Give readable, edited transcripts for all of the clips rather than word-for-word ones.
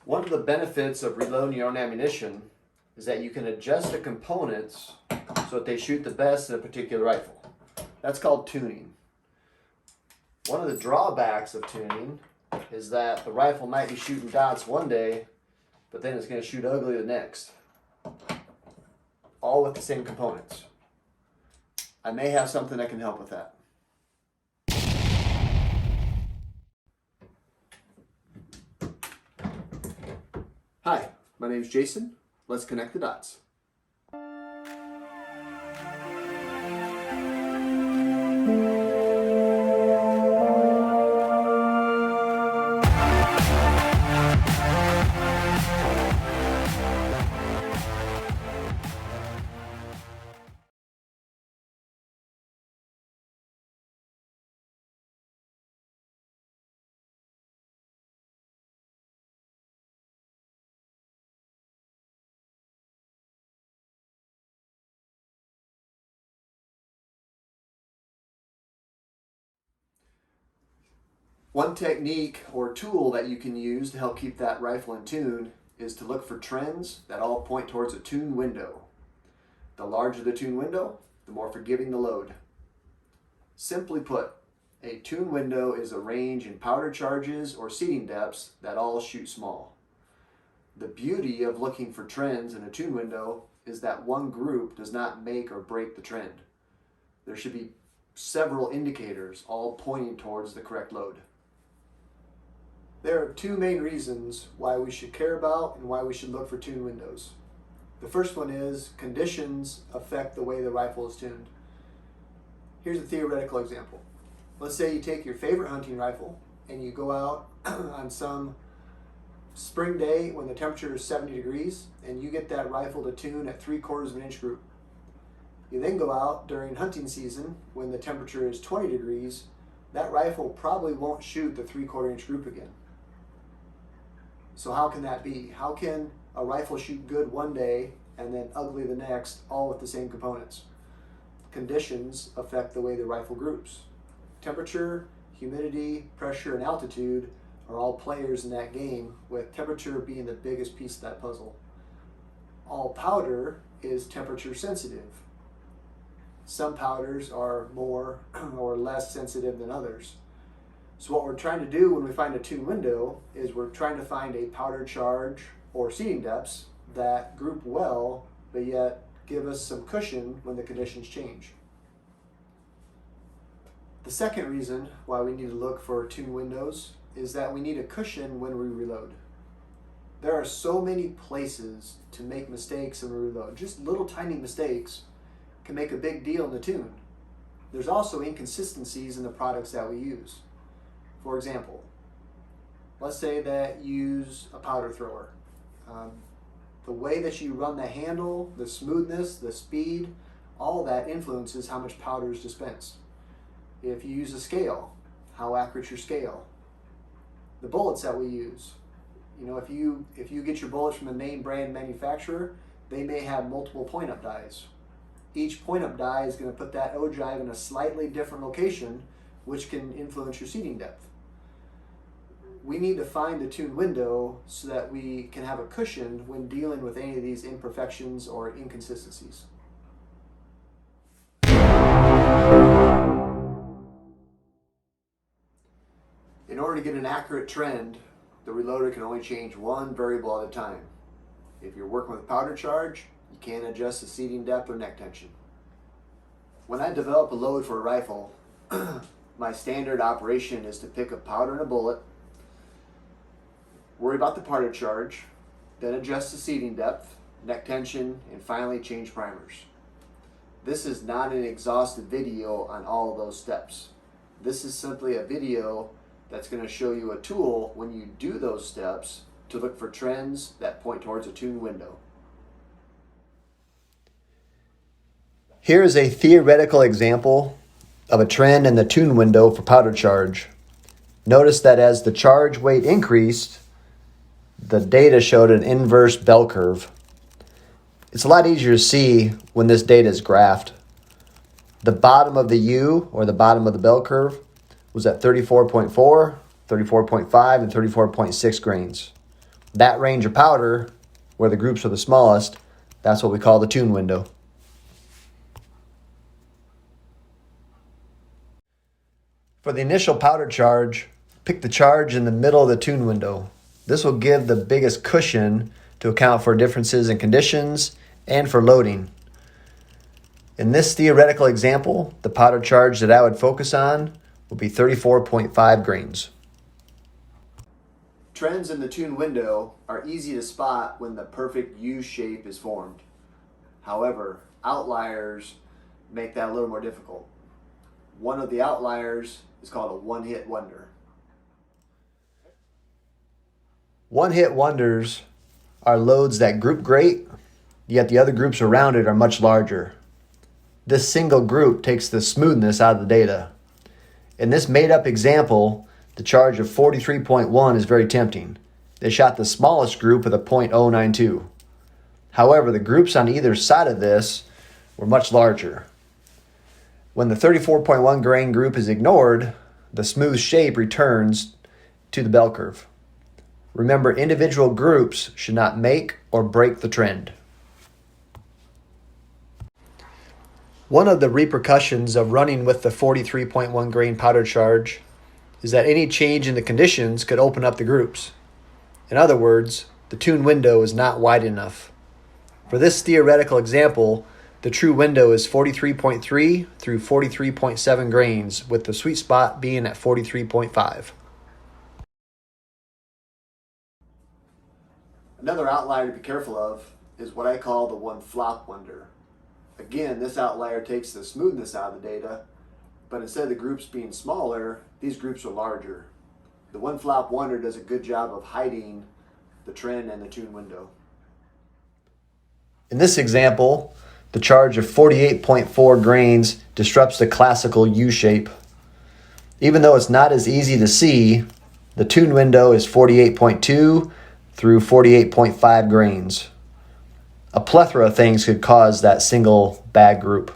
One of the benefits of reloading your own ammunition is that you can adjust the components so that they shoot the best in a particular rifle. That's called tuning. One of the drawbacks of tuning is that the rifle might be shooting dots one day, but then it's going to shoot ugly the next. All with the same components. I may have something that can help with that. Hi, my name is Jason. Let's connect the dots. One technique or tool that you can use to help keep that rifle in tune is to look for trends that all point towards a tune window. The larger the tune window, the more forgiving the load. Simply put, a tune window is a range in powder charges or seating depths that all shoot small. The beauty of looking for trends in a tune window is that one group does not make or break the trend. There should be several indicators all pointing towards the correct load. There are two main reasons why we should care about and why we should look for tune windows. The first one is conditions affect the way the rifle is tuned. Here's a theoretical example. Let's say you take your favorite hunting rifle and you go out on some spring day when the temperature is 70 degrees and you get that rifle to tune at 3/4 of an inch group. You then go out during hunting season when the temperature is 20 degrees, that rifle probably won't shoot the 3/4 inch group again. So how can that be? How can a rifle shoot good one day and then ugly the next, all with the same components? Conditions affect the way the rifle groups. Temperature, humidity, pressure, and altitude are all players in that game, with temperature being the biggest piece of that puzzle. All powder is temperature sensitive. Some powders are more or less sensitive than others. So what we're trying to do when we find a tune window is we're trying to find a powder charge or seating depths that group well, but yet give us some cushion when the conditions change. The second reason why we need to look for tune windows is that we need a cushion when we reload. There are so many places to make mistakes when we reload. Just little tiny mistakes can make a big deal in the tune. There's also inconsistencies in the products that we use. For example, let's say that you use a powder thrower. The way that you run the handle, the smoothness, the speed, all that influences how much powder is dispensed. If you use a scale, how accurate your scale. The bullets that we use. If you get your bullets from a name brand manufacturer, they may have multiple point-up dies. Each point-up die is going to put that ogive in a slightly different location, which can influence your seating depth. We need to find the tune window so that we can have a cushion when dealing with any of these imperfections or inconsistencies. In order to get an accurate trend, the reloader can only change one variable at a time. If you're working with powder charge, you can't adjust the seating depth or neck tension. When I develop a load for a rifle, my standard operation is to pick a powder and a bullet, worry about the powder charge, then adjust the seating depth, neck tension, and finally change primers. This is not an exhaustive video on all of those steps. This is simply a video that's going to show you a tool when you do those steps to look for trends that point towards a tune window. Here is a theoretical example of a trend in the tune window for powder charge. Notice that as the charge weight increased, the data showed an inverse bell curve. It's a lot easier to see when this data is graphed. The bottom of the U, or the bottom of the bell curve, was at 34.4, 34.5, and 34.6 grains. That range of powder, where the groups are the smallest, that's what we call the tune window. For the initial powder charge, pick the charge in the middle of the tune window. This will give the biggest cushion to account for differences in conditions and for loading. In this theoretical example, the powder charge that I would focus on will be 34.5 grains. Trends in the tune window are easy to spot when the perfect U shape is formed. However, outliers make that a little more difficult. One of the outliers is called a one-hit wonder. One-hit wonders are loads that group great, yet the other groups around it are much larger. This single group takes the smoothness out of the data. In this made-up example, the charge of 43.1 is very tempting. They shot the smallest group with a .092. However, the groups on either side of this were much larger. When the 34.1 grain group is ignored, the smooth shape returns to the bell curve. Remember, individual groups should not make or break the trend. One of the repercussions of running with the 43.1 grain powder charge is that any change in the conditions could open up the groups. In other words, the tune window is not wide enough. For this theoretical example, the true window is 43.3 through 43.7 grains, with the sweet spot being at 43.5. Another outlier to be careful of is what I call the one flop wonder. Again, this outlier takes the smoothness out of the data, but instead of the groups being smaller, these groups are larger. The one flop wonder does a good job of hiding the trend and the tune window. In this example, the charge of 48.4 grains disrupts the classical U shape. Even though it's not as easy to see, the tune window is 48.2 through 48.5 grains. A plethora of things could cause that single bad group.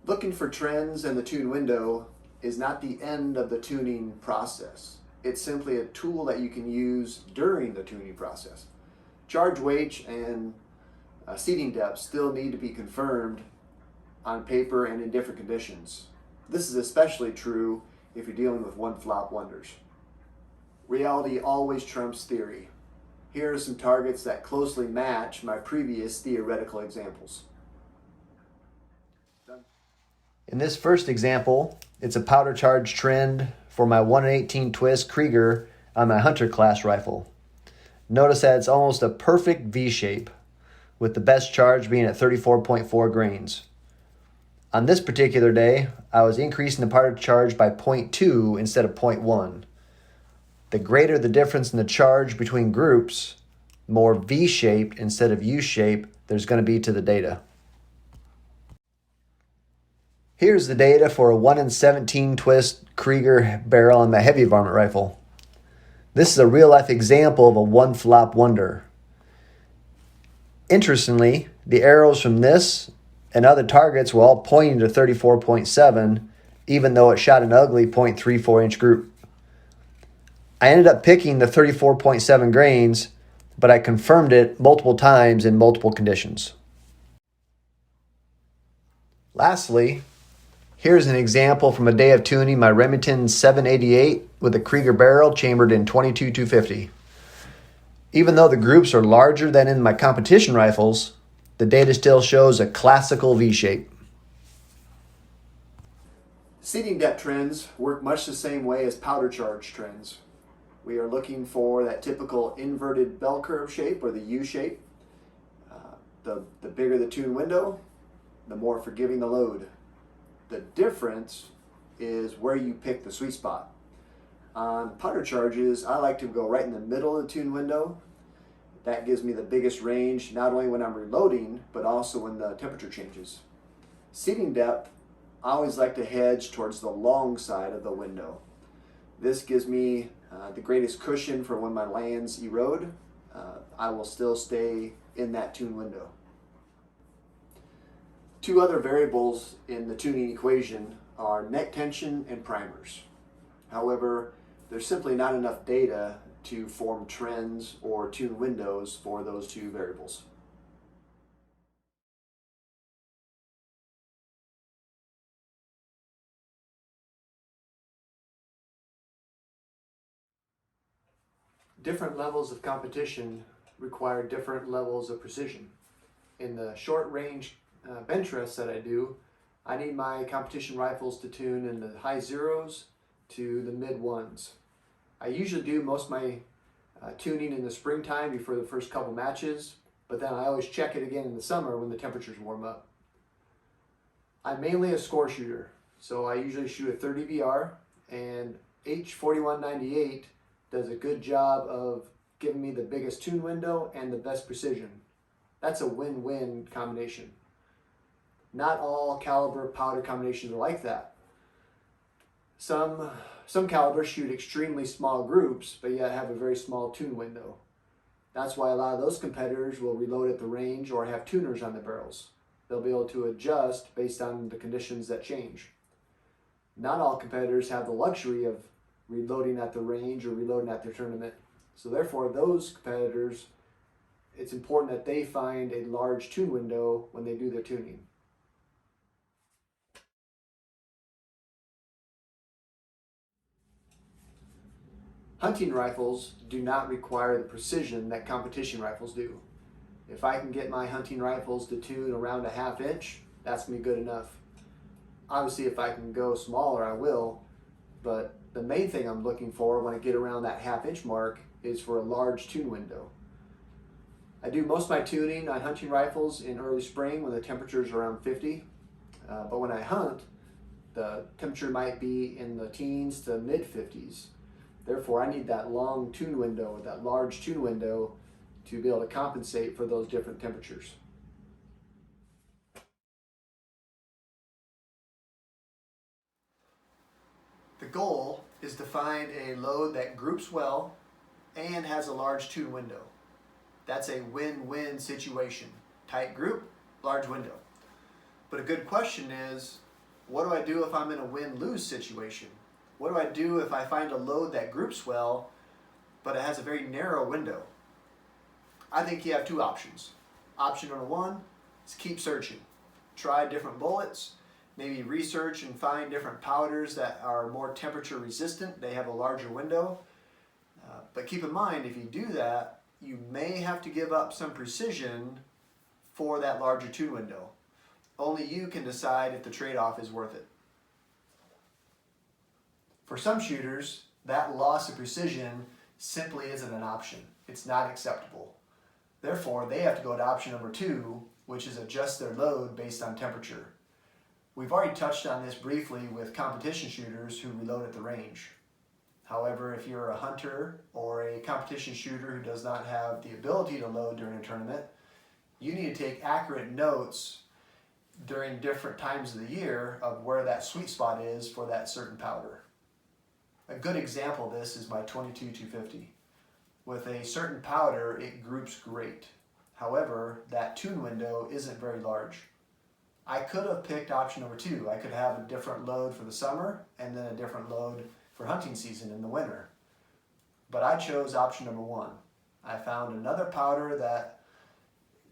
Looking for trends in the tune window is not the end of the tuning process. It's simply a tool that you can use during the tuning process. Charge weight and seating depth still need to be confirmed on paper and in different conditions. This is especially true if you're dealing with one flop wonders. Reality always trumps theory. Here are some targets that closely match my previous theoretical examples. In this first example, it's a powder charge trend for my 1/18 twist Krieger on my Hunter class rifle. Notice that it's almost a perfect V shape, with the best charge being at 34.4 grains. On this particular day, I was increasing the powder charge by 0.2 instead of 0.1. The greater the difference in the charge between groups, more V-shaped instead of U-shaped there's going to be to the data. Here's the data for a 1/17 twist Krieger barrel on my heavy varmint rifle. This is a real-life example of a one flop wonder. Interestingly, the arrows from this and other targets were all pointing to 34.7, even though it shot an ugly 0.34 inch group. I ended up picking the 34.7 grains, but I confirmed it multiple times in multiple conditions. Lastly, here's an example from a day of tuning my Remington 788 with a Krieger barrel chambered in 22-250. Even though the groups are larger than in my competition rifles, the data still shows a classical V-shape. Seating depth trends work much the same way as powder charge trends. We are looking for that typical inverted bell curve shape or the U shape. The bigger the tune window, the more forgiving the load. The difference is where you pick the sweet spot. On powder charges, I like to go right in the middle of the tune window. That gives me the biggest range, not only when I'm reloading, but also when the temperature changes. Seating depth, I always like to hedge towards the long side of the window. This gives me the greatest cushion for when my lands erode. I will still stay in that tune window. Two other variables in the tuning equation are neck tension and primers. However, there's simply not enough data to form trends or tune windows for those two variables. Different levels of competition require different levels of precision. In the short range Benchrest that I do, I need my competition rifles to tune in the high zeros to the mid ones. I usually do most of my tuning in the springtime before the first couple matches, but then I always check it again in the summer when the temperatures warm up. I'm mainly a score shooter, so I usually shoot a 30 VR, and H4198 does a good job of giving me the biggest tune window and the best precision. That's a win-win combination. Not all caliber powder combinations are like that. Some calibers shoot extremely small groups, but yet have a very small tune window. That's why a lot of those competitors will reload at the range or have tuners on the barrels. They'll be able to adjust based on the conditions that change. Not all competitors have the luxury of reloading at the range or reloading at their tournament. So therefore, those competitors, it's important that they find a large tune window when they do their tuning. Hunting rifles do not require the precision that competition rifles do. If I can get my hunting rifles to tune around a ½ inch, that's gonna be good enough. Obviously, if I can go smaller, I will, but the main thing I'm looking for when I get around that ½ inch mark is for a large tune window. I do most of my tuning on hunting rifles in early spring when the temperature is around 50, but when I hunt, the temperature might be in the teens to mid 50s. Therefore, I need that long tune window, that large tune window, to be able to compensate for those different temperatures. The goal is to find a load that groups well and has a large tune window. That's a win-win situation. Tight group, large window. But a good question is, what do I do if I'm in a win-lose situation? What do I do if I find a load that groups well, but it has a very narrow window? I think you have two options. Option number one is keep searching. Try different bullets, maybe research and find different powders that are more temperature resistant. They have a larger window. But keep in mind, if you do that, you may have to give up some precision for that larger tune window. Only you can decide if the trade-off is worth it. For some shooters, that loss of precision simply isn't an option. It's not acceptable. Therefore, they have to go to option number two, which is adjust their load based on temperature. We've already touched on this briefly with competition shooters who reload at the range. However, if you're a hunter or a competition shooter who does not have the ability to load during a tournament, you need to take accurate notes during different times of the year of where that sweet spot is for that certain powder. A good example of this is my 22-250. With a certain powder, it groups great. However, that tune window isn't very large. I could have picked option number two. I could have a different load for the summer and then a different load for hunting season in the winter. But I chose option number one. I found another powder that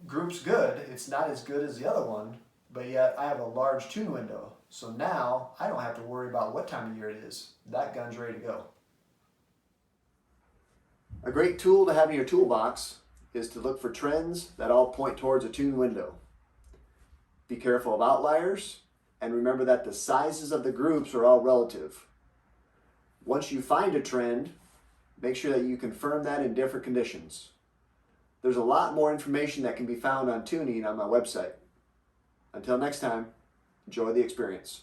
groups good. It's not as good as the other one, but yet I have a large tune window. So now I don't have to worry about what time of year it is. That gun's ready to go. A great tool to have in your toolbox is to look for trends that all point towards a tune window. Be careful of outliers, and remember that the sizes of the groups are all relative. Once you find a trend, make sure that you confirm that in different conditions. There's a lot more information that can be found on tuning on my website. Until next time, enjoy the experience.